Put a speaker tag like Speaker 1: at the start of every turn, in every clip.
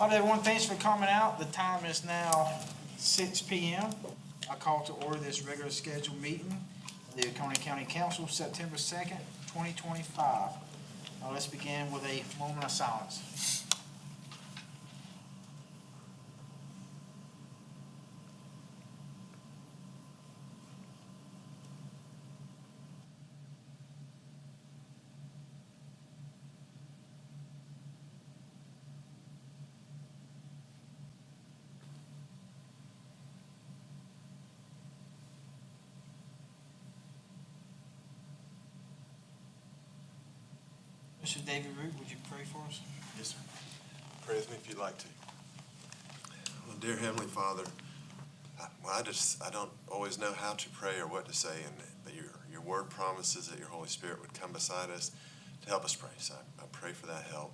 Speaker 1: All right, everyone, thanks for coming out. The time is now 6 p.m. I call to order this regular scheduled meeting of the Oconee County Council, September 2nd, 2025. Now let's begin with a moment of silence. Mr. David Root, would you pray for us?
Speaker 2: Yes, sir. Pray with me if you'd like to. Well, dear Heavenly Father, I don't always know how to pray or what to say, but your word promises that your Holy Spirit would come beside us to help us pray. So I pray for that help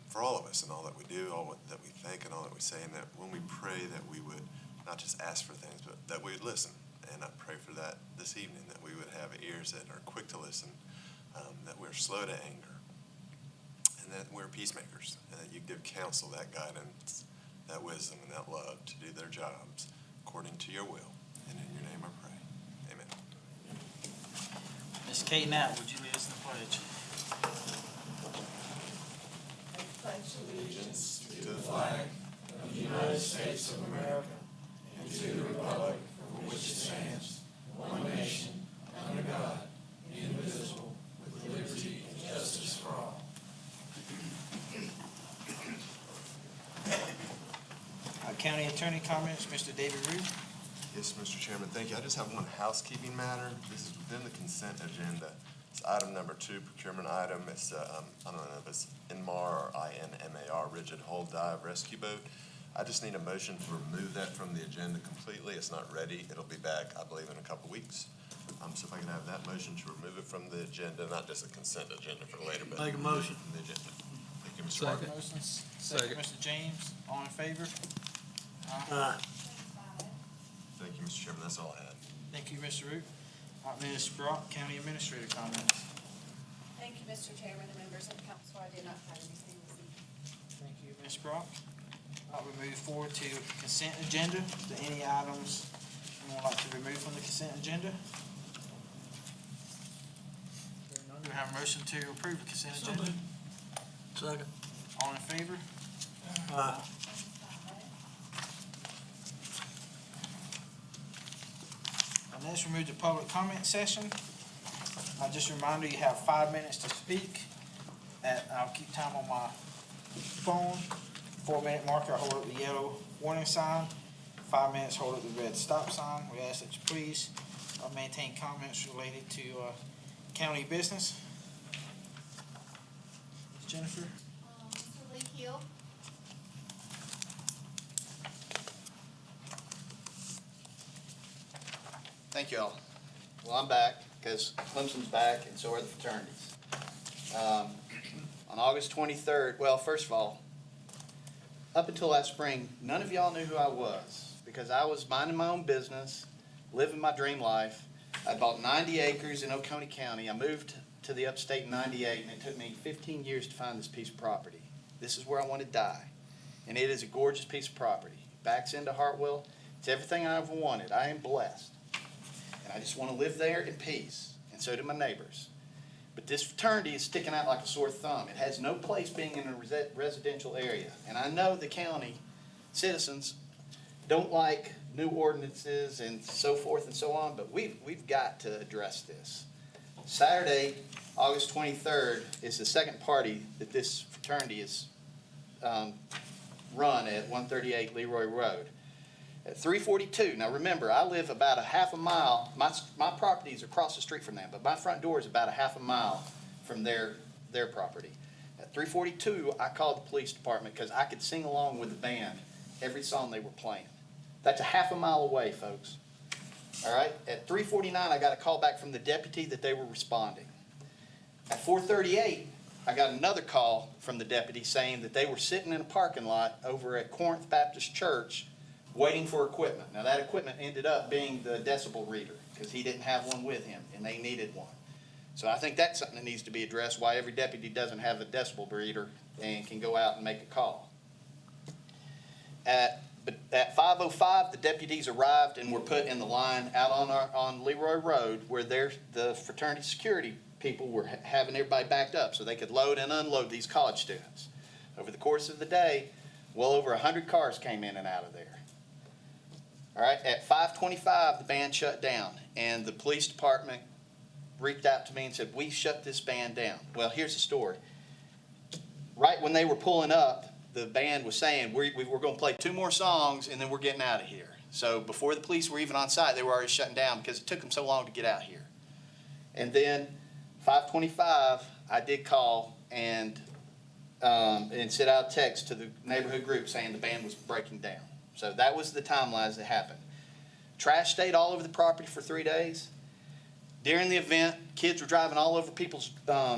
Speaker 2: for all of us and all that we do, that we think and all that we say, and that when we pray that we would not just ask for things, but that we would listen. And I pray for that this evening, that we would have ears that are quick to listen, that we're slow to anger, and that we're peacemakers, and that you give counsel, that guidance, that wisdom, and that love to do their jobs according to your will. And in your name I pray. Amen.
Speaker 1: Ms. Kate Knapp, would you lead us in the pledge?
Speaker 3: I pledge allegiance to the flag of the United States of America and to the republic for which it stands, one nation, under God, indivisible, with liberty and justice for all.
Speaker 1: County Attorney comments, Mr. David Root.
Speaker 2: Yes, Mr. Chairman, thank you. I just have one housekeeping matter. This is within the consent agenda. It's item number 2, procurement item. It's, I don't know if it's INMAR or INMAR, Rigid Hull Dive Rescue Boat. I just need a motion to remove that from the agenda completely. It's not ready. It'll be back, I believe, in a couple weeks. So if I can have that motion to remove it from the agenda, not just a consent agenda for later, but
Speaker 4: Make a motion.
Speaker 2: from the agenda. Thank you, Mr.
Speaker 4: Second.
Speaker 2: Martin.
Speaker 1: Motion, second, Mr. James. All in favor?
Speaker 2: Thank you, Mr. Chairman. That's all I had.
Speaker 1: Thank you, Mr. Root. Ms. Brock, County Administrator comments.
Speaker 5: Thank you, Mr. Chairman and members of the council. I did not have anything this evening.
Speaker 1: Thank you, Ms. Brock. We move forward to consent agenda. Is there any items you would like to remove from the consent agenda? Do we have a motion to approve the consent agenda?
Speaker 4: Second.
Speaker 1: All in favor? Next, we move to public comment session. Just a reminder, you have 5 minutes to speak. I'll keep time on my phone. 4-minute marker, I hold up the yellow warning sign. 5 minutes, hold up the red stop sign. We ask that you please maintain comments related to county business. Jennifer?
Speaker 5: Mr. Lee Keel.
Speaker 6: Thank you all. Well, I'm back because Clemson's back and so are the fraternities. On August 23rd, well, first of all, up until last spring, none of y'all knew who I was because I was minding my own business, living my dream life. I bought 90 acres in Oconee County. I moved to the upstate in 98, and it took me 15 years to find this piece of property. This is where I want to die, and it is a gorgeous piece of property. Backs into Hartwell. It's everything I ever wanted. I am blessed. And I just want to live there in peace, and so do my neighbors. But this fraternity is sticking out like a sore thumb. It has no place being in a residential area. And I know the county citizens don't like new ordinances and so forth and so on, but we've got to address this. Saturday, August 23rd, is the second party that this fraternity is run at 138 Leroy Road. At 342, now remember, I live about a half a mile, my property is across the street from them, but my front door is about a half a mile from their property. At 342, I called the police department because I could sing along with the band every song they were playing. That's a half a mile away, folks. All right, at 349, I got a call back from the deputy that they were responding. At 438, I got another call from the deputy saying that they were sitting in a parking lot over at Corinth Baptist Church waiting for equipment. Now that equipment ended up being the decibel reader because he didn't have one with him and they needed one. So I think that's something that needs to be addressed, why every deputy doesn't have a decibel reader and can go out and make a call. At 5:05, the deputies arrived and were put in the line out on Leroy Road where the fraternity security people were having everybody backed up so they could load and unload these college students. Over the course of the day, well over 100 cars came in and out of there. All right, at 5:25, the band shut down, and the police department reached out to me and said, we shut this band down. Well, here's the story. Right when they were pulling up, the band was saying, we're going to play 2 more songs, and then we're getting out of here. So before the police were even on site, they were already shutting down because it took them so long to get out here. And then 5:25, I did call and sent out a text to the neighborhood group saying the band was breaking down. So that was the timelines that happened. Trash stayed all over the property for 3 days. During the event, kids were driving all over people's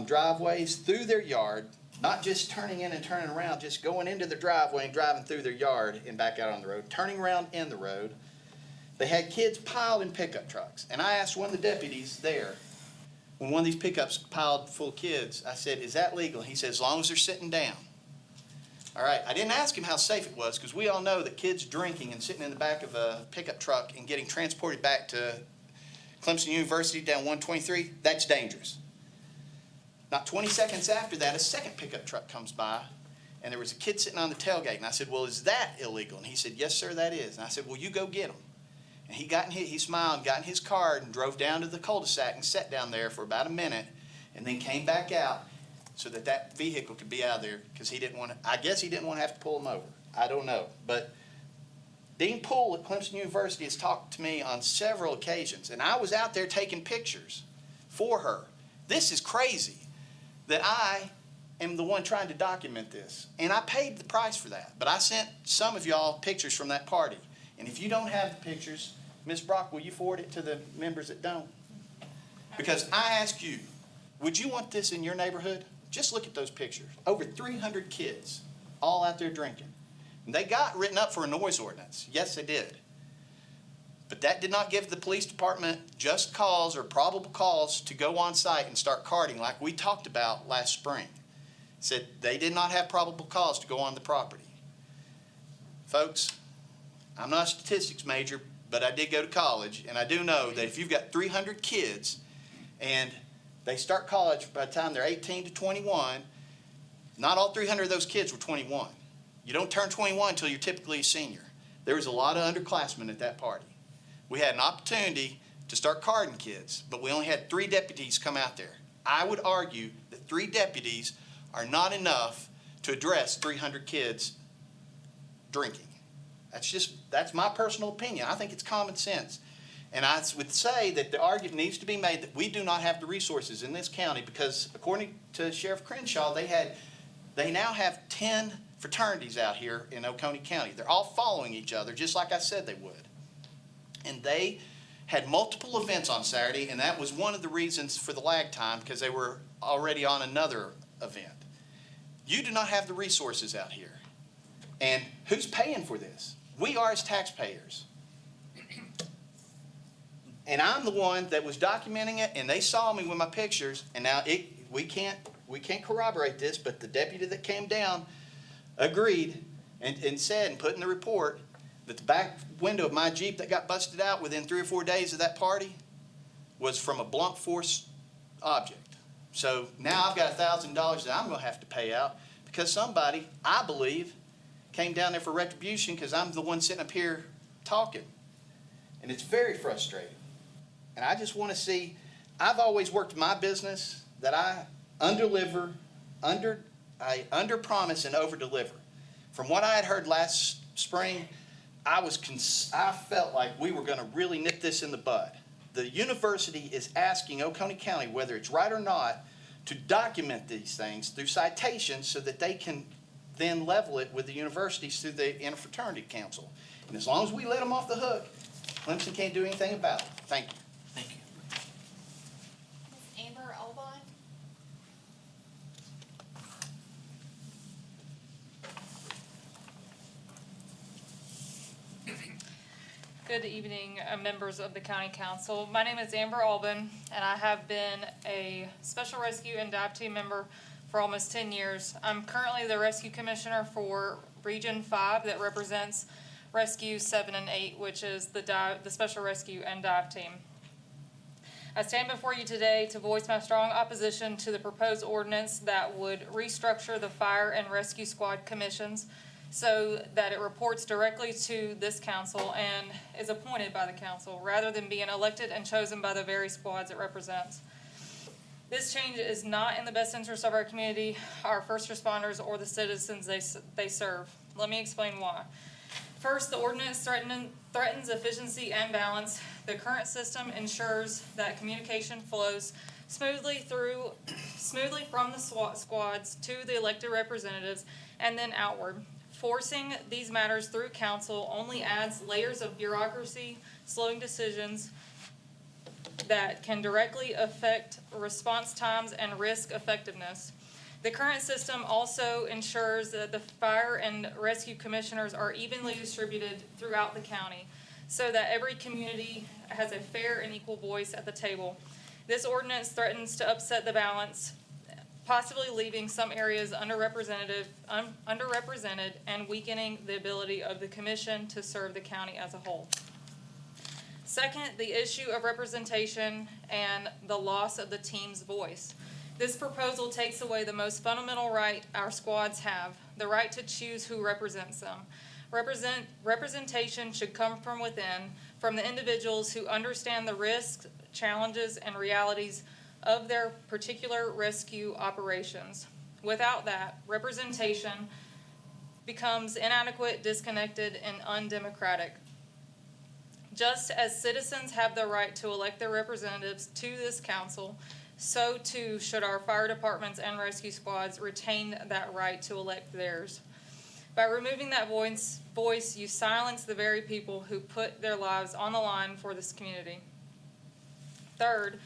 Speaker 6: driveways, through their yard, not just turning in and turning around, just going into their driveway and driving through their yard and back out on the road, turning around in the road. They had kids piled in pickup trucks. And I asked one of the deputies there, when one of these pickups piled full of kids, I said, is that legal? He said, as long as they're sitting down. All right, I didn't ask him how safe it was because we all know that kids drinking and sitting in the back of a pickup truck and getting transported back to Clemson University down 123, that's dangerous. Not 20 seconds after that, a second pickup truck comes by, and there was a kid sitting on the tailgate. And I said, well, is that illegal? And he said, yes, sir, that is. And I said, well, you go get him. And he smiled, got in his car, and drove down to the cul-de-sac and sat down there for about a minute, and then came back out so that vehicle could be out of there because I guess he didn't want to have to pull him over. I don't know. But Dean Poole at Clemson University has talked to me on several occasions, and I was out there taking pictures for her. This is crazy that I am the one trying to document this, and I paid the price for that. But I sent some of y'all pictures from that party, and if you don't have the pictures, Ms. Brock, will you forward it to the members that don't? Because I ask you, would you want this in your neighborhood? Just look at those pictures. Over 300 kids all out there drinking. And they got written up for a noise ordinance. Yes, they did. But that did not give the police department just cause or probable cause to go on site and start carding like we talked about last spring. Said they did not have probable cause to go on the property. Folks, I'm not a statistics major, but I did go to college, and I do know that if you've got 300 kids and they start college by the time they're 18 to 21, not all 300 of those kids were 21. You don't turn 21 until you're typically a senior. There was a lot of underclassmen at that party. We had an opportunity to start carding kids, but we only had 3 deputies come out there. I would argue that 3 deputies are not enough to address 300 kids drinking. That's my personal opinion. I think it's common sense. And I would say that the argument needs to be made that we do not have the resources in this county because according to Sheriff Crenshaw, they now have 10 fraternities out here in Oconee County. They're all following each other, just like I said they would. And they had multiple events on Saturday, and that was one of the reasons for the lag time because they were already on another event. You do not have the resources out here. And who's paying for this? We are as taxpayers. And I'm the one that was documenting it, and they saw me with my pictures, and now we can't corroborate this, but the deputy that came down agreed and said and put in the report that the back window of my Jeep that got busted out within 3 or 4 days of that party was from a blunt force object. So now I've got $1,000 that I'm going to have to pay out because somebody, I believe, came down there for retribution because I'm the one sitting up here talking. And it's very frustrating. And I just want to see, I've always worked my business that I under-promise and over-deliver. From what I had heard last spring, I felt like we were going to really nip this in the bud. The university is asking Oconee County, whether it's right or not, to document these things through citations so that they can then level it with the universities through the Interfraternity Council. And as long as we let them off the hook, Clemson can't do anything about it. Thank you.
Speaker 1: Thank you.
Speaker 5: Ms. Amber Albon?
Speaker 4: Good evening, members of the County Council. My name is Amber Albin, and I have been a Special Rescue and Dive Team member for almost 10 years. I'm currently the Rescue Commissioner for Region 5 that represents Rescue 7 and 8, which is the Special Rescue and Dive Team. I stand before you today to voice my strong opposition to the proposed ordinance that would restructure the Fire and Rescue Squad commissions so that it reports directly to this council and is appointed by the council, rather than being elected and chosen by the very squads it represents. This change is not in the best interest of our community, our first responders, or the citizens they serve. Let me explain why. First, the ordinance threatens efficiency and balance. The current system ensures that communication flows smoothly from the squads to the elected representatives and then outward. Forcing these matters through council only adds layers of bureaucracy, slowing decisions that can directly affect response times and risk effectiveness. The current system also ensures that the fire and rescue commissioners are evenly distributed throughout the county so that every community has a fair and equal voice at the table. This ordinance threatens to upset the balance, possibly leaving some areas underrepresented and weakening the ability of the commission to serve the county as a whole. Second, the issue of representation and the loss of the team's voice. This proposal takes away the most fundamental right our squads have, the right to choose who represents them. Representation should come from within, from the individuals who understand the risks, challenges, and realities of their particular rescue operations. Without that, representation becomes inadequate, disconnected, and undemocratic. Just as citizens have the right to elect their representatives to this council, so too should our fire departments and rescue squads retain that right to elect theirs. By removing that voice, you silence the very people who put their lives on the line for this community. Third,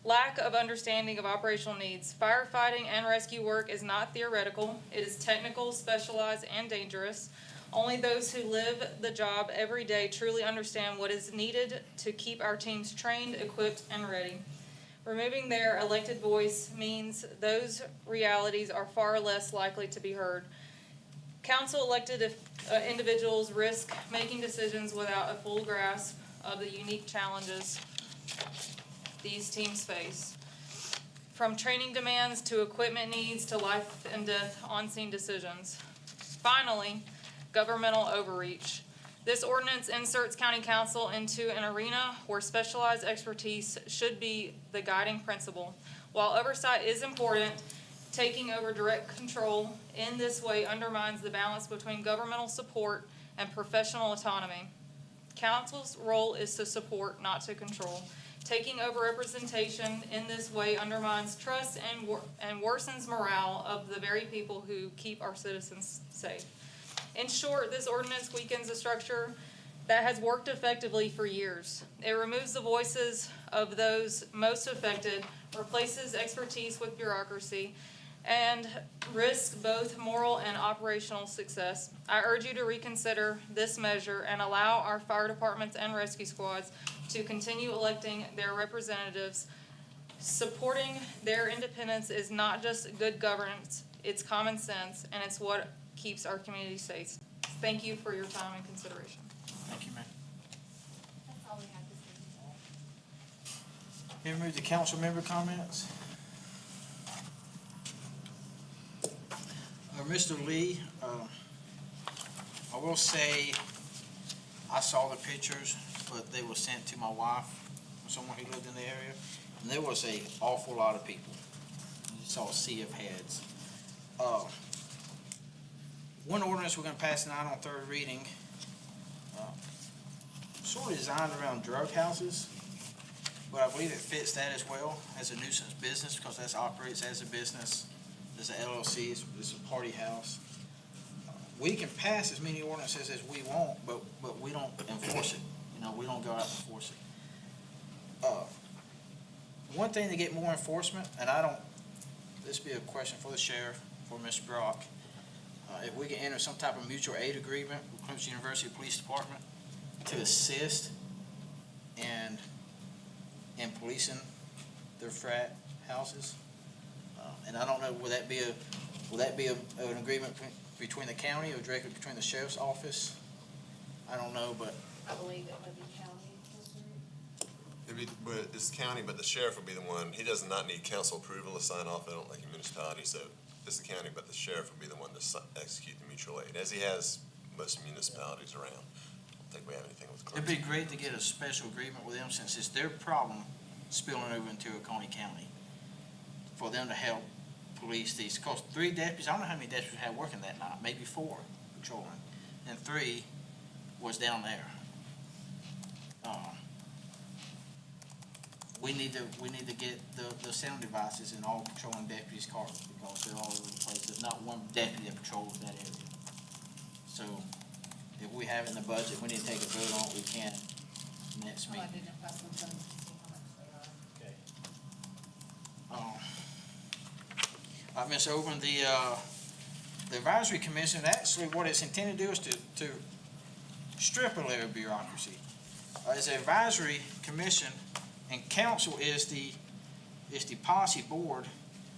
Speaker 4: lack of understanding of operational needs. Firefighting and rescue work is not theoretical. It is technical, specialized, and dangerous. Only those who live the job every day truly understand what is needed to keep our teams trained, equipped, and ready. Removing their elected voice means those realities are far less likely to be heard. Council-elected individuals risk making decisions without a full grasp of the unique challenges these teams face. From training demands to equipment needs to life and death on-scene decisions. Finally, governmental overreach. This ordinance inserts county council into an arena where specialized expertise should be the guiding principle. While oversight is important, taking over direct control in this way undermines the balance between governmental support and professional autonomy. Council's role is to support, not to control. Taking over representation in this way undermines trust and worsens morale of the very people who keep our citizens safe. In short, this ordinance weakens a structure that has worked effectively for years. It removes the voices of those most affected, replaces expertise with bureaucracy, and risks both moral and operational success. I urge you to reconsider this measure and allow our fire departments and rescue squads to continue electing their representatives. Supporting their independence is not just good governance, it's common sense, and it's what keeps our community safe. Thank you for your time and consideration.
Speaker 1: Thank you, ma'am.
Speaker 5: That's all we have this evening.
Speaker 1: Here move to council member comments. Mr. Lee, I will say, I saw the pictures, but they were sent to my wife, someone who lived in the area, and there was an awful lot of people. You saw a sea of heads. One ordinance we're gonna pass tonight on third reading, sort of designed around drug houses, but I believe it fits that as well as a nuisance business, because that operates as a business. It's an LLC, it's a party house. We can pass as many ordinances as we want, but we don't enforce it. You know, we don't go out and enforce it. One thing to get more enforcement, and this would be a question for the sheriff, for Mr. Brock. If we can enter some type of mutual aid agreement with Clemson University Police Department to assist in policing their frat houses. And I don't know, will that be an agreement between the county or directly between the sheriff's office. I don't know, but
Speaker 5: I believe it would be county, Mr. Reed.
Speaker 2: But it's county, but the sheriff will be the one, he does not need council approval to sign off, I don't think, a municipality, so it's the county, but the sheriff will be the one to execute the mutual aid, as he has most municipalities around. I don't think we have anything with
Speaker 1: it'd
Speaker 2: clerks.
Speaker 1: be great to get a special agreement with them since it's their problem spilling over into Oconee County. For them to help police these, cause 3 deputies, I don't know how many deputies we had working that night, maybe 4 patrolling, and 3 was down there. We need to get the sound devices in all patrolling deputies' cars because they're all over the place. There's not one deputy that patrols that area. So if we have it in the budget, we need to take a vote on it, we can next
Speaker 5: Oh, I
Speaker 1: meeting.
Speaker 5: didn't know if I was going to see how much they are.
Speaker 1: Okay. Ms. Oben, the advisory commission, actually what it's intended to do is to strip a layer of bureaucracy. As an advisory commission, and council is the policy board,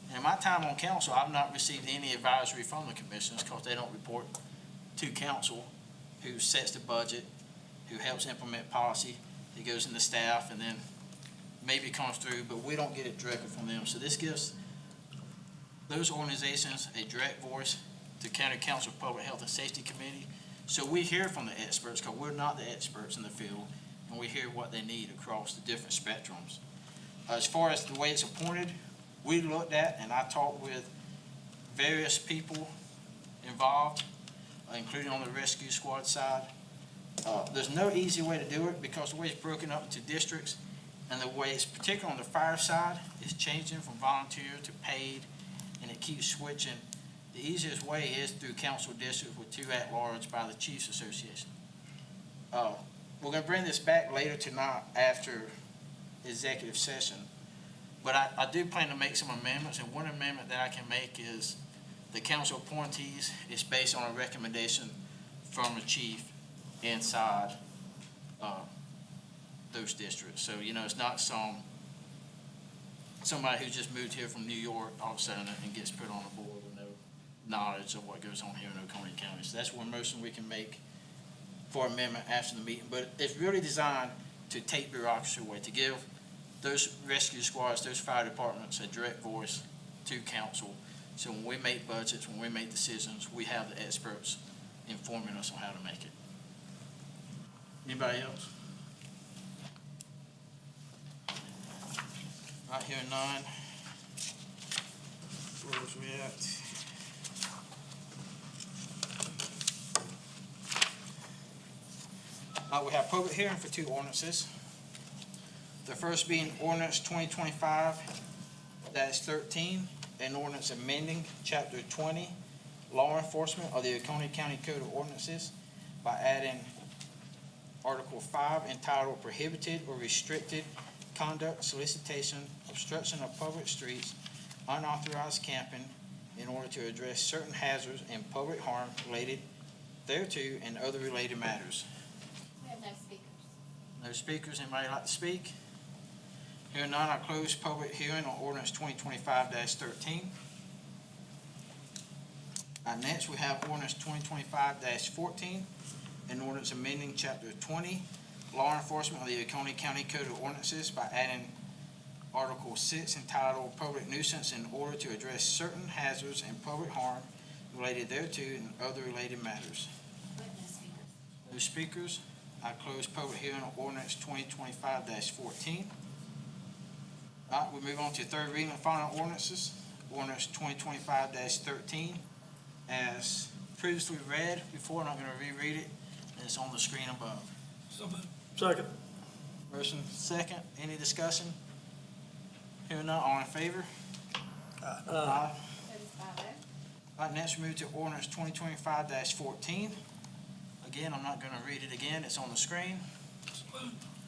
Speaker 1: and in my time on council, I've not received any advisory from the commissioners because they don't report to council, who sets the budget, who helps implement policy, that goes into staff, and then maybe comes through, but we don't get it directly from them. So this gives those organizations a direct voice to County Council Public Health and Safety Committee. So we hear from the experts, because we're not the experts in the field, and we hear what they need across the different spectrums. As far as the way it's appointed, we looked at, and I talked with various people involved, including on the rescue squad side. There's no easy way to do it because the way it's broken up into districts and the way it's, particularly on the fire side, is changing from volunteer to paid, and it keeps switching. The easiest way is through council districts with 2 at-large by the Chiefs Association. We're gonna bring this back later tonight after executive session, but I do plan to make some amendments, and one amendment that I can make is the council appointees is based on a recommendation from the chief inside those districts. So, it's not somebody who just moved here from New York all of a sudden and gets put on the board with no knowledge of what goes on here in Oconee County. So that's one motion we can make for amendment after the meeting, but it's really designed to take bureaucracy away, to give those rescue squads, those fire departments a direct voice to council. So when we make budgets, when we make decisions, we have the experts informing us on how to make it. Anybody else? Not hearing none. Where was we at? We have public hearing for 2 ordinances. The first being ordinance 2025-13, an ordinance amending chapter 20, law enforcement of the Oconee County Code of Ordinances by adding Article 5 entitled Prohibited or Restricted Conduct, Solicitation, Obstruction of Public Streets, Unauthorized Camping, in order to address certain hazards and public harm related thereto and other related matters.
Speaker 5: We have no speakers.
Speaker 1: No speakers, anybody like to speak? Hearing none, I close public hearing on ordinance 2025-13. Next, we have ordinance 2025-14, an ordinance amending chapter 20, law enforcement of the Oconee County Code of Ordinances by adding Article 6 entitled Public Nuisance in order to address certain hazards and public harm related thereto and other related matters.
Speaker 5: We have no speakers.
Speaker 1: No speakers. I close public hearing on ordinance 2025-14. All right, we move on to third reading of final ordinances. Ordinance 2025-13, as previously read before, I'm not going to reread it, and it's on the screen above.
Speaker 3: Second.
Speaker 1: Motion second, any discussion? Hearing none, all in favor? Aye.
Speaker 5: That is 5-0.
Speaker 1: All right, next we move to ordinance 2025-14. Again, I'm not going to read it again, it's on the screen.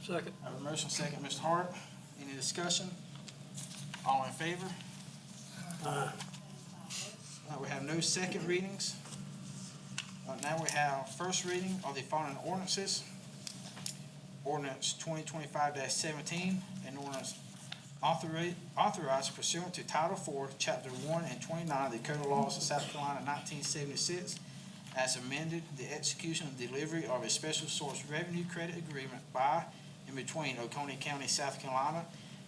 Speaker 3: Second.
Speaker 1: I have a motion second, Mr. Hart. Any discussion? All in favor?
Speaker 3: Aye.
Speaker 1: We have no second readings. Now we have first reading of the following ordinances. Ordinance 2025-17, an ordinance authorized pursuant to Title IV, Chapter 1 and 29 of the Code of Laws of South Carolina 1976, as amended, the execution and delivery of a special source revenue credit agreement by and between Oconee County, South Carolina,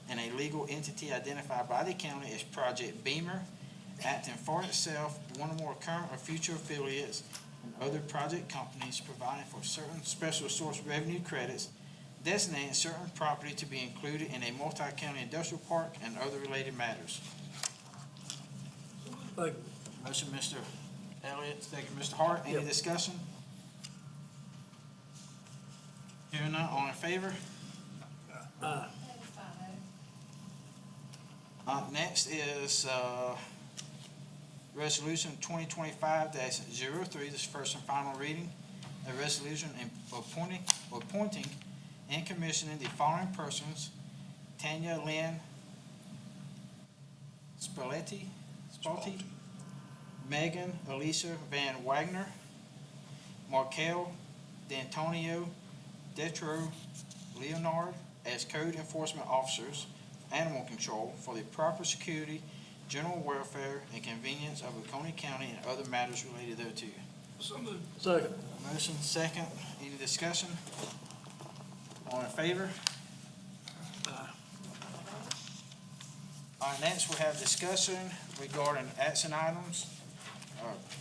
Speaker 1: and a legal entity identified by the county as Project Beamer, acting for itself, one or more current or future affiliates, and other project companies providing for certain special source revenue credits, designating certain property to be included in a multi-county industrial park and other related matters.
Speaker 3: Thank
Speaker 1: Motion, Mr. Elliott, second, Mr. Hart. Any
Speaker 3: Yep.
Speaker 1: discussion? Hearing none, all in favor?
Speaker 3: Aye.
Speaker 1: Next is, Resolution 2025-03, this is first and final reading. A resolution appointing and commissioning the following persons: Tanya Lynn Spalletti, Megan Elisa Van Wagner, Markel D'Antonio Detro Leonard as code enforcement officers, animal control, for the proper security, general welfare, and convenience of Oconee County and other matters related thereto.
Speaker 3: Second.
Speaker 1: Motion second, any discussion? All in favor? All right, next we have discussion regarding action items.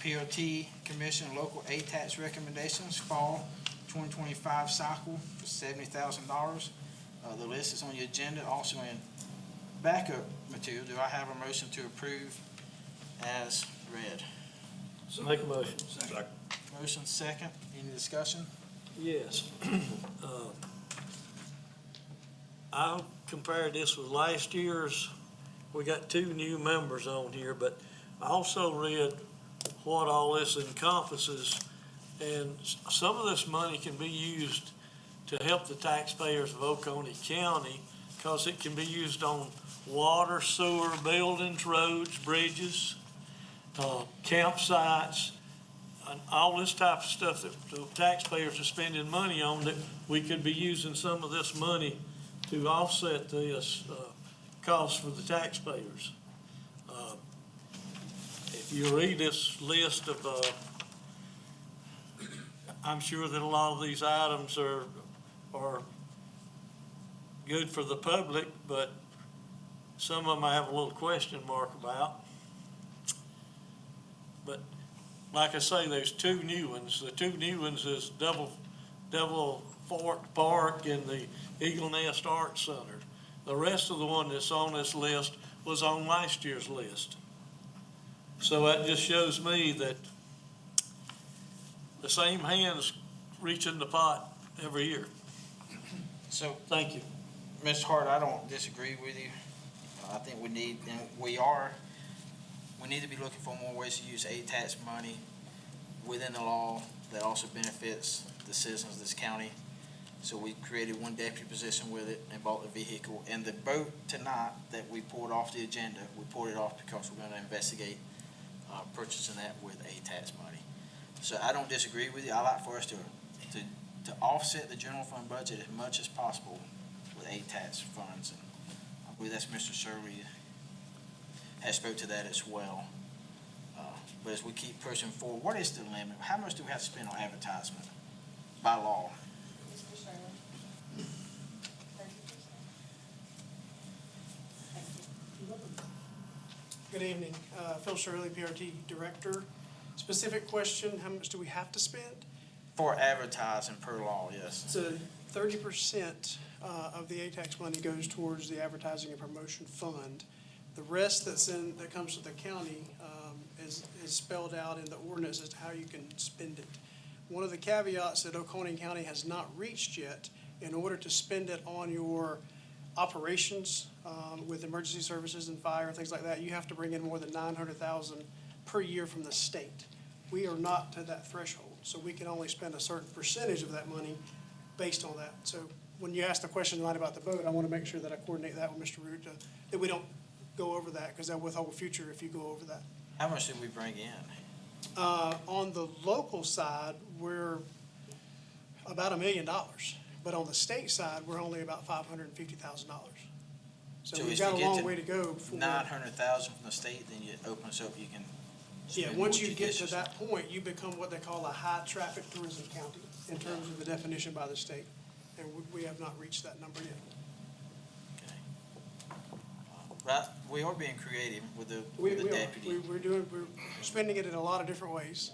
Speaker 1: POT Commission Local aid tax recommendations, Fall 2025 cycle for $70,000. The list is on your agenda, also in backup material. Do I have a motion to approve as read?
Speaker 3: Make a motion.
Speaker 1: Motion second, any discussion?
Speaker 3: Yes. I'll compare this with last year's. We got 2 new members on here, but I also read what all this encompasses. And some of this money can be used to help the taxpayers of Oconee County, because it can be used on water, sewer, buildings, roads, bridges, campsites, and all this type of stuff that the taxpayers are spending money on, that we could be using some of this money to offset this cost for the taxpayers. If you read this list of, I'm sure that a lot of these items are good for the public, but some of them I have a little question mark about. But like I say, there's 2 new ones. The 2 new ones is Devil Fork Park and the Eagle Nest Art Center. The rest of the one that's on this list was on last year's list. So that just shows me that the same hands reach in the pot every year.
Speaker 1: So,
Speaker 3: Thank you.
Speaker 1: Mr. Hart, I don't disagree with you. I think we need to be looking for more ways to use aid tax money within the law that also benefits the citizens of this county. So we created 1 deputy position with it and bought the vehicle. And the vote tonight that we pulled off the agenda, we pulled it off because we're gonna investigate purchasing that with aid tax money. So I don't disagree with you. I like for us to offset the general fund budget as much as possible with aid tax funds. And I believe that's Mr. Shirley has spoke to that as well. But as we keep pushing forward, what is the limit? How much do we have to spend on advertisement by law?
Speaker 5: Mr. Sherman? 30%? Thank you.
Speaker 7: Good evening. Phil Shirley, PRT Director. Specific question, how much do we have to spend?
Speaker 1: For advertising per law, yes.
Speaker 7: So 30% of the ATAX money goes towards the advertising and promotion fund. The rest that comes to the county is spelled out in the ordinance as to how you can spend it. One of the caveats that Oconee County has not reached yet, in order to spend it on your operations with emergency services and fire and things like that, you have to bring in more than $900,000 per year from the state. We are not to that threshold, so we can only spend a certain percentage of that money based on that. So when you ask the question tonight about the vote, I want to make sure that I coordinate that with Mr. Root, that we don't go over that, because that will withhold future if you go over that.
Speaker 1: How much did we bring in?
Speaker 7: On the local side, we're about $1 million, but on the state side, we're only about $550,000. So
Speaker 1: So
Speaker 7: we've
Speaker 1: if
Speaker 7: got
Speaker 1: you
Speaker 7: a
Speaker 1: get
Speaker 7: long
Speaker 1: to
Speaker 7: way to go before.
Speaker 1: 900,000 from the state, then it opens up, you can.
Speaker 7: Yeah,
Speaker 1: spend
Speaker 7: once
Speaker 1: more
Speaker 7: you get to
Speaker 1: judiciously.
Speaker 7: that point, you become what they call a high-traffic tourism county in terms of the definition by the state. And we have not reached that number yet.
Speaker 1: Okay. But we are being creative with the
Speaker 7: We
Speaker 1: with the
Speaker 7: are.
Speaker 1: deputy.
Speaker 7: We're spending it in a lot of different ways.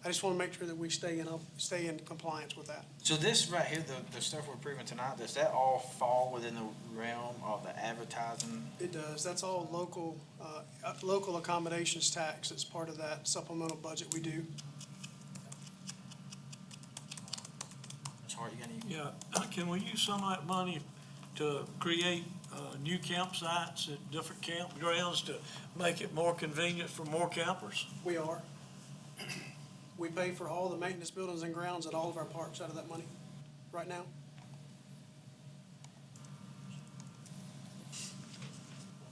Speaker 7: I just want to make sure that we stay in compliance with that.
Speaker 1: So this right here, the stuff we're approving tonight, does that all fall within the realm of the advertising?
Speaker 7: It does. That's all local accommodations tax. It's part of that supplemental budget we do.
Speaker 1: Ms. Hart, you got any?
Speaker 3: Yeah, can we use some of that money to create new campsites at different campgrounds to make it more convenient for more campers?
Speaker 7: We are. We pay for all the maintenance buildings and grounds at all of our parks out of that money right now.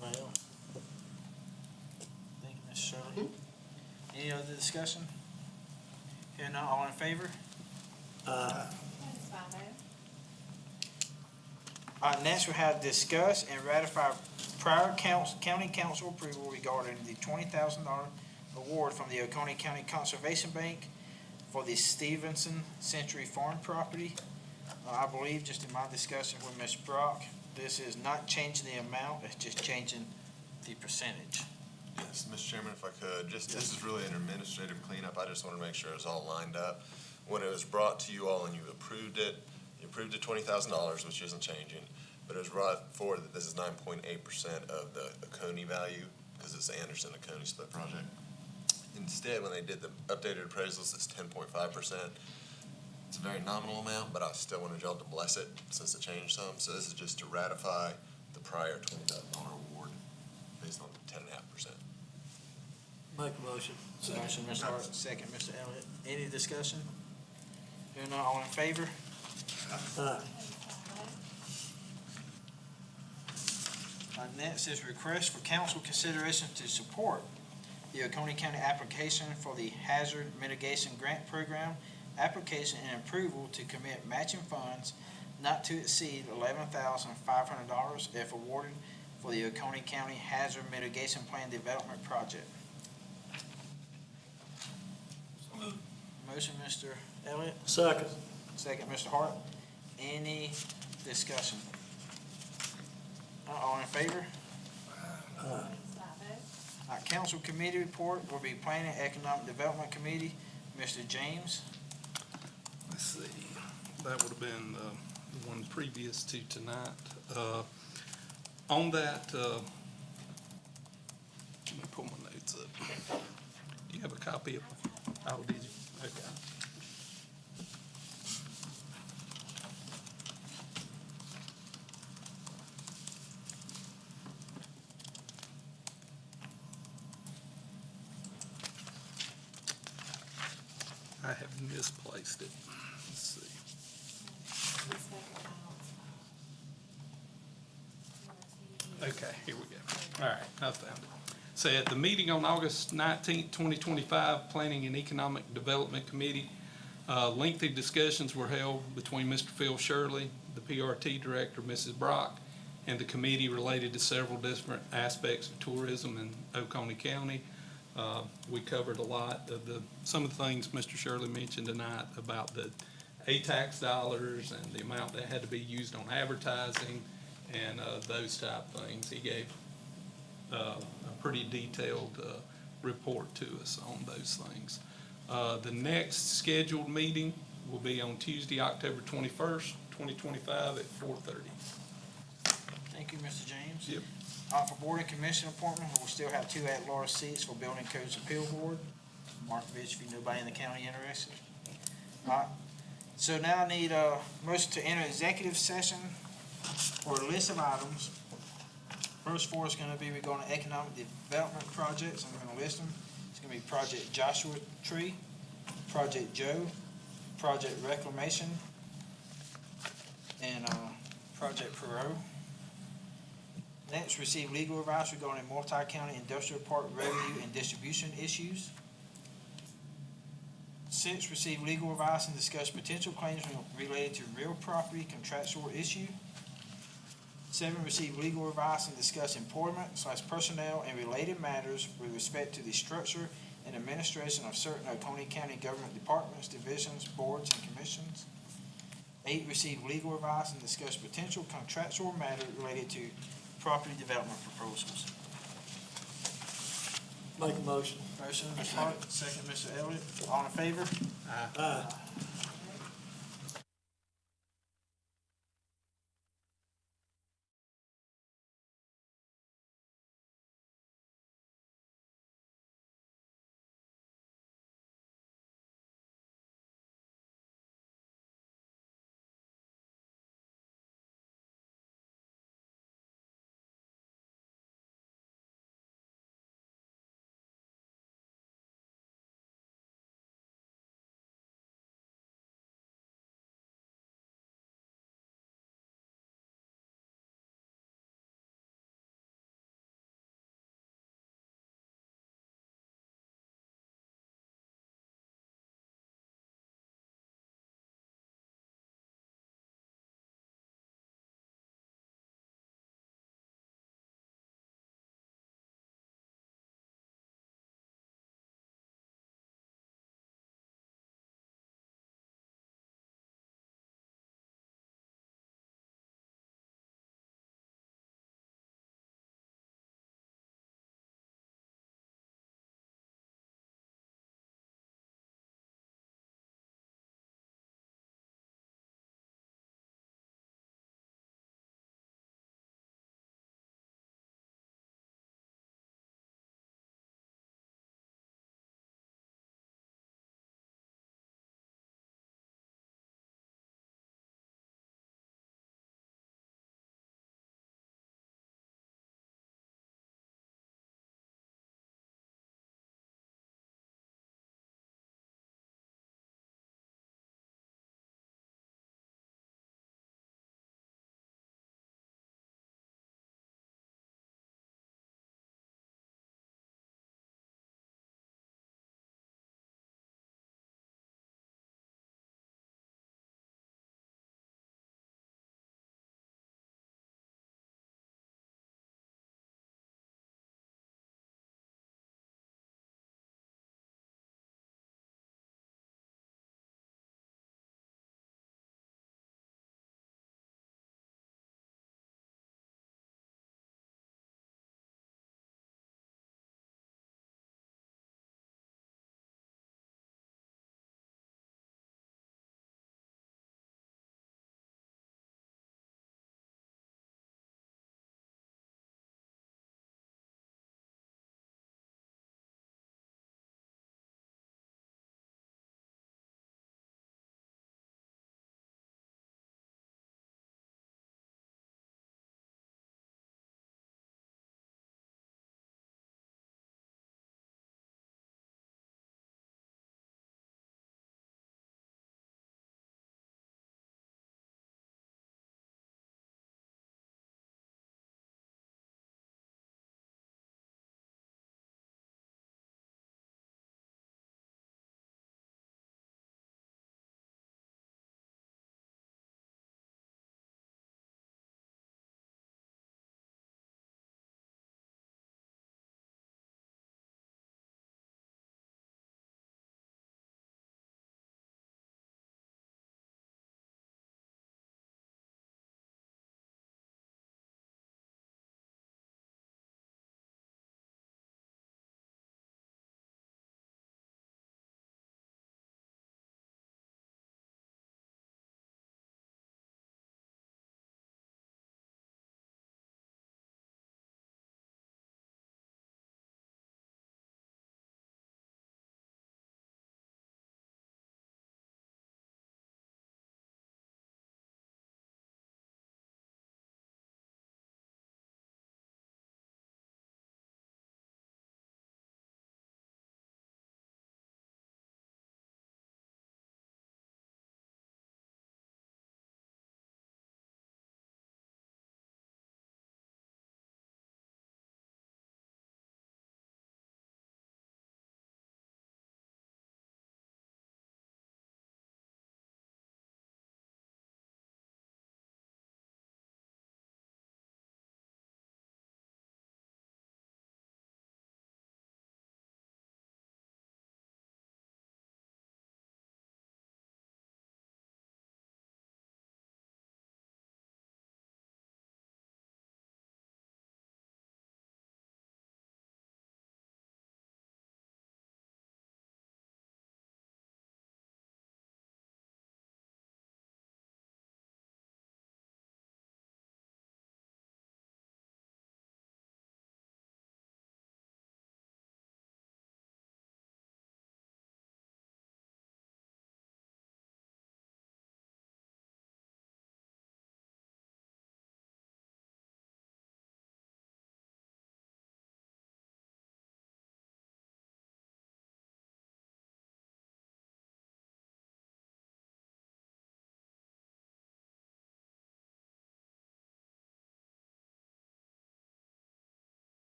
Speaker 1: Well, thank you, Ms. Shirley. Any other discussion? Hearing none, all in favor?
Speaker 5: That's 5-0.
Speaker 1: Next, we have discuss and ratify prior county council approval regarding the $20,000 award from the Oconee County Conservation Bank for the Stevenson Century Farm property. I believe, just in my discussion with Ms. Brock, this is not changing the amount, it's just changing the percentage.
Speaker 2: Yes, Mr. Chairman, if I could, this is really an administrative cleanup. I just want to make sure it's all lined up. When it was brought to you all and you approved it, you approved the $20,000, which isn't changing, but it was brought forward that this is 9.8% of the Oconee value, because it's the Anderson-Oconee split project. Instead, when they did the updated appraisals, it's 10.5%. It's a very nominal amount, but I still wanted y'all to bless it since it changed some. So this is just to ratify the prior $20,000 award based on 10.5%.
Speaker 3: Make a motion.
Speaker 1: Motion, Mr. Hart, second, Mr. Elliott. Any discussion? Hearing none, all in favor? Next is request for council consideration to support the Oconee County application for the Hazard Mitigation Grant Program, application and approval to commit matching funds not to exceed $11,500 if awarded for the Oconee County Hazard Mitigation Plan Development Project. Motion, Mr. Elliott,
Speaker 3: Second.
Speaker 1: second, Mr. Hart. Any discussion? All in favor?
Speaker 5: That's 5-0.
Speaker 1: Council committee report will be Planning Economic Development Committee, Mr. James.
Speaker 8: Let's see, that would have been the one previous to tonight. On that, let me pull my notes up. Do you have a copy of, oh, did you? Okay. I have misplaced it. Let's see.
Speaker 5: Let's make it out.
Speaker 8: Okay, here we go. All right, I found it. So at the meeting on August 19th, 2025, Planning and Economic Development Committee, lengthy discussions were held between Mr. Phil Shirley, the PRT Director, Mrs. Brock, and the committee related to several different aspects of tourism in Oconee County. We covered a lot of some of the things Mr. Shirley mentioned tonight about the ATAX dollars and the amount that had to be used on advertising and those type things. He gave a pretty detailed report to us on those things. The next scheduled meeting will be on Tuesday, October 21st, 2025 at 4:30.
Speaker 1: Thank you, Mr. James.
Speaker 8: Yep.
Speaker 1: For board and commission appointment, we'll still have 2 at-large seats for Building Codes Appeal Board. Markovich, if you know anybody in the county interested. All right, so now I need a motion to enter executive session for a list of items. First 4 is gonna be regarding economic development projects. I'm gonna list them. It's gonna be Project Joshua Tree, Project Joe, Project Reclamation, and Project Perot. Next, receive legal advice regarding multi-county industrial park revenue and distribution issues. 6, receive legal advice and discuss potential claims related to real property contractual issue. 7, receive legal advice and discuss employment/personnel and related matters with respect to the structure and administration of certain Oconee County government departments, divisions, boards, and commissions. 8, receive legal advice and discuss potential contractual matters related to property development proposals.
Speaker 3: Make a motion.
Speaker 1: Motion, Mr. Hart, second, Mr. Elliott. All in favor?
Speaker 3: Aye.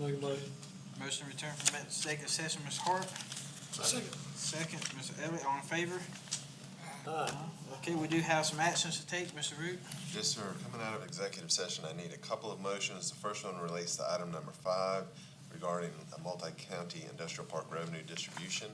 Speaker 3: Make a motion.
Speaker 1: Motion to return from executive session, Ms. Hart.
Speaker 3: Second.
Speaker 1: Second, Mr. Elliott, all in favor?
Speaker 3: Aye.
Speaker 1: Okay, we do have some actions to take, Mr. Root.
Speaker 2: Yes, sir. Coming out of executive session, I need a couple of motions. The first one relates to item number 5 regarding a multi-county industrial park revenue distribution.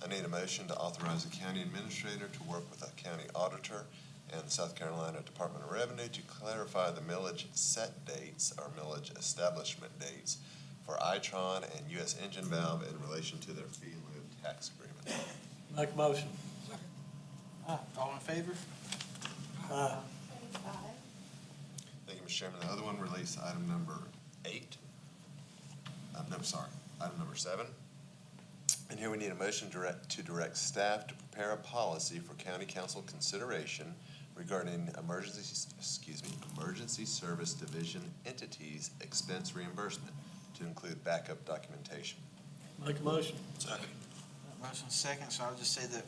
Speaker 2: I need a motion to authorize the county administrator to work with the county auditor and the South Carolina Department of Revenue to clarify the millage set dates or millage establishment dates for Itron and U.S. Engine Valve in relation to their fee in lieu tax agreement.
Speaker 3: Make a motion.
Speaker 1: All in favor?
Speaker 3: Aye.
Speaker 2: Thank you, Mr. Chairman. The other one relates to item number 8. Item number 7. And here we need a motion to direct staff to prepare a policy for county council consideration regarding emergency service division entities expense reimbursement to include backup documentation.
Speaker 3: Make a motion.
Speaker 2: Second.
Speaker 1: Motion second, so I'll just say that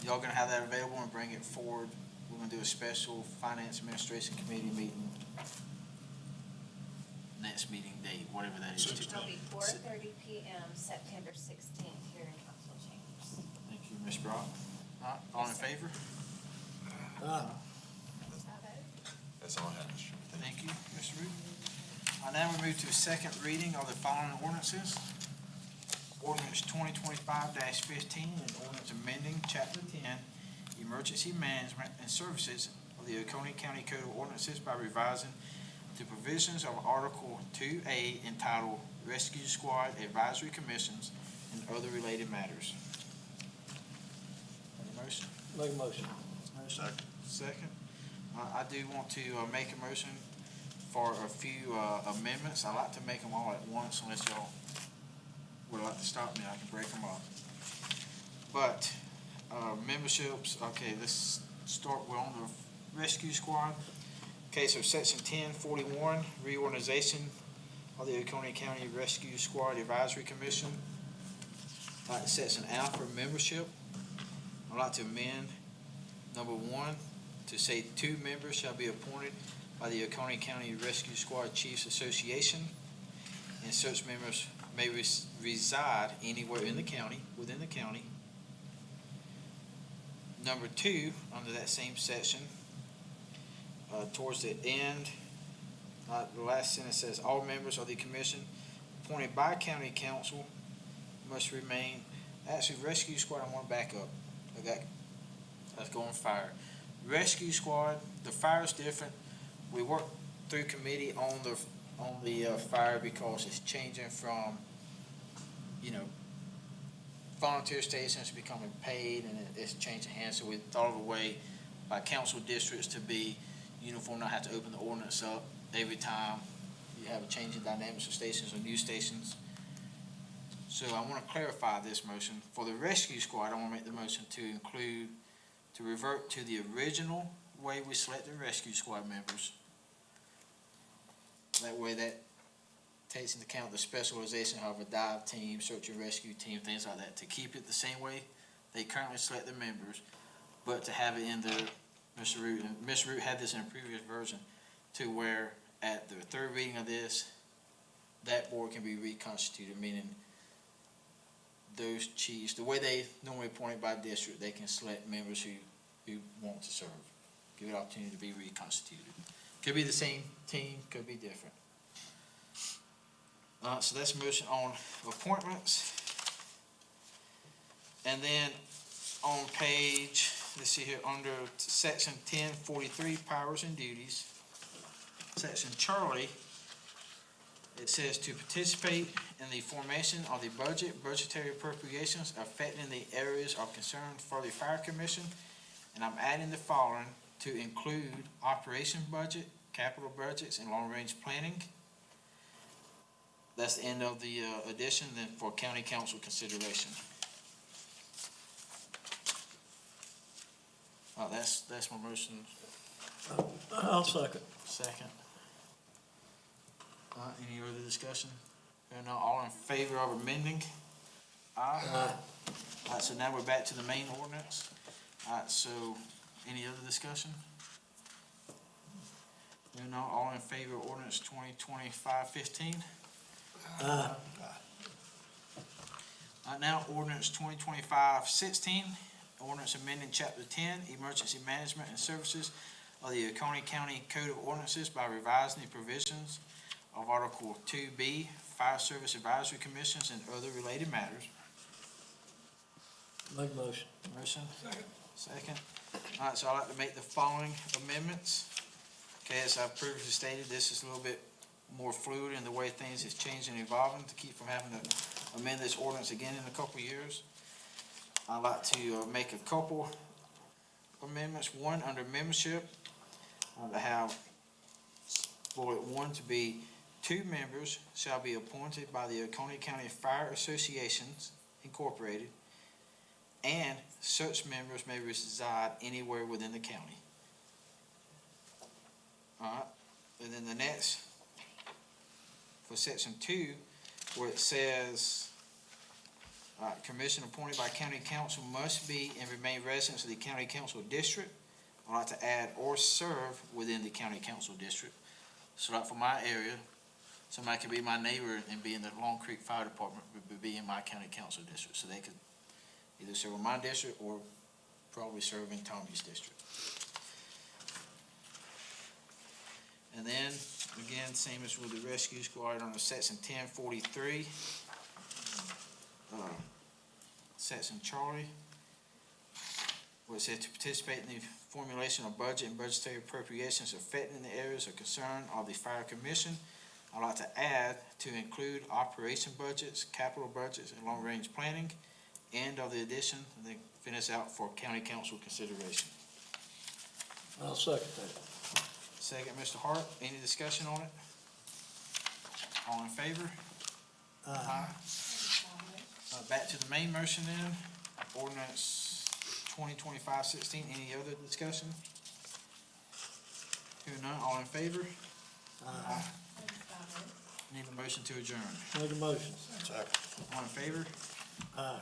Speaker 1: y'all gonna have that available and bring it forward. We're gonna do a special finance administration committee meeting. Next meeting date, whatever that is.
Speaker 5: It'll be 4:30 PM, September 16th, here in council chambers.
Speaker 1: Thank you, Ms. Brock. All in favor?
Speaker 3: Aye.
Speaker 2: That's all I have, Mr. Chairman.
Speaker 1: Thank you, Mr. Root. Now we move to second reading of the following ordinances. Ordinance 2025-15, an ordinance amending Chapter 10, Emergency Management and Services of the Oconee County Code of Ordinances by revising the provisions of Article 2A entitled Rescue Squad Advisory Commissions and Other Related Matters. Any motion?
Speaker 3: Make a motion.
Speaker 1: Second. I do want to make a motion for a few amendments. I like to make them all at once unless y'all would like to stop me, I can break them up. But memberships, okay, let's start, we're on the rescue squad. Okay, so section 1041, reorganization of the Oconee County Rescue Squad Advisory Commission. I'd like to set some out for membership. I'd like to amend number 1 to say 2 members shall be appointed by the Oconee County Rescue Squad Chiefs Association, and such members may reside anywhere in the county, within the county. Number 2, under that same section, towards the end, the last sentence says, all members of the commission appointed by county council must remain, actually, rescue squad, I want to back up. Let's go on fire. Rescue squad, the fire is different. We work through committee on the fire because it's changing from, volunteer stations becoming paid, and it's changing hands. So we thought of a way by council districts to be uniform, not have to open the ordinance up every time you have a change in dynamics of stations or new stations. So I want to clarify this motion. For the rescue squad, I want to make the motion to revert to the original way we select the rescue squad members. That way that takes into account the specialization of a dive team, search and rescue team, things like that, to keep it the same way they currently select their members, but to have it in the, Mr. Root, and Mr. Root had this in a previous version, to where at the third reading of this, that board can be reconstituted, meaning those chiefs, the way they normally appointed by district, they can select members who want to serve, give it an opportunity to be reconstituted. Could be the same team, could be different. So that's a motion on appointments. And then on page, let's see here, under section 1043, powers and duties, section Charlie, it says to participate in the formation of the budgetary appropriations affecting the areas of concern for the fire commission. And I'm adding the following: to include operation budget, capital budgets, and long-range planning. That's the end of the addition, then for county council consideration. That's my motion.
Speaker 3: I'll second.
Speaker 1: Second. Any other discussion? Hearing none, all in favor of amending? Aye. All right, so now we're back to the main ordinance. All right, so any other discussion? Hearing none, all in favor of ordinance 2025-15? Now, ordinance 2025-16, ordinance amending chapter 10, emergency management and services of the Oconee County Code of Ordinances by revising the provisions of Article 2B, Fire Service Advisory Commissions and other related matters.
Speaker 3: Make a motion.
Speaker 1: Motion? Second. All right, so I'd like to make the following amendments. Okay, as I've previously stated, this is a little bit more fluid in the way things is changing and evolving to keep from having to amend this ordinance again in a couple of years. I'd like to make a couple amendments. One, under membership, to have bullet 1 to be 2 members shall be appointed by the Oconee County Fire Associations Incorporated, and such members may reside anywhere within the county. All right, and then the next, for section 2, where it says, commission appointed by county council must be and remain residents of the county council district. I'd like to add, or serve within the county council district. So like for my area, somebody could be my neighbor and be in the Long Creek Fire Department, but be in my county council district. So they could either serve in my district or probably serve in Tommy's district. And then, again, same as with the rescue squad under section 1043. Section Charlie, where it says to participate in the formulation of budget and budgetary appropriations affecting the areas of concern of the fire commission. I'd like to add to include operation budgets, capital budgets, and long-range planning, and of the addition, and then finish out for county council consideration.
Speaker 3: I'll second that.
Speaker 1: Second, Mr. Hart, any discussion on it? All in favor? Aye. Back to the main motion then, ordinance 2025-16, any other discussion? Hearing none, all in favor? Aye. Need a motion to adjourn.
Speaker 3: Make a motion.
Speaker 2: Second.
Speaker 1: All in favor?
Speaker 3: Aye.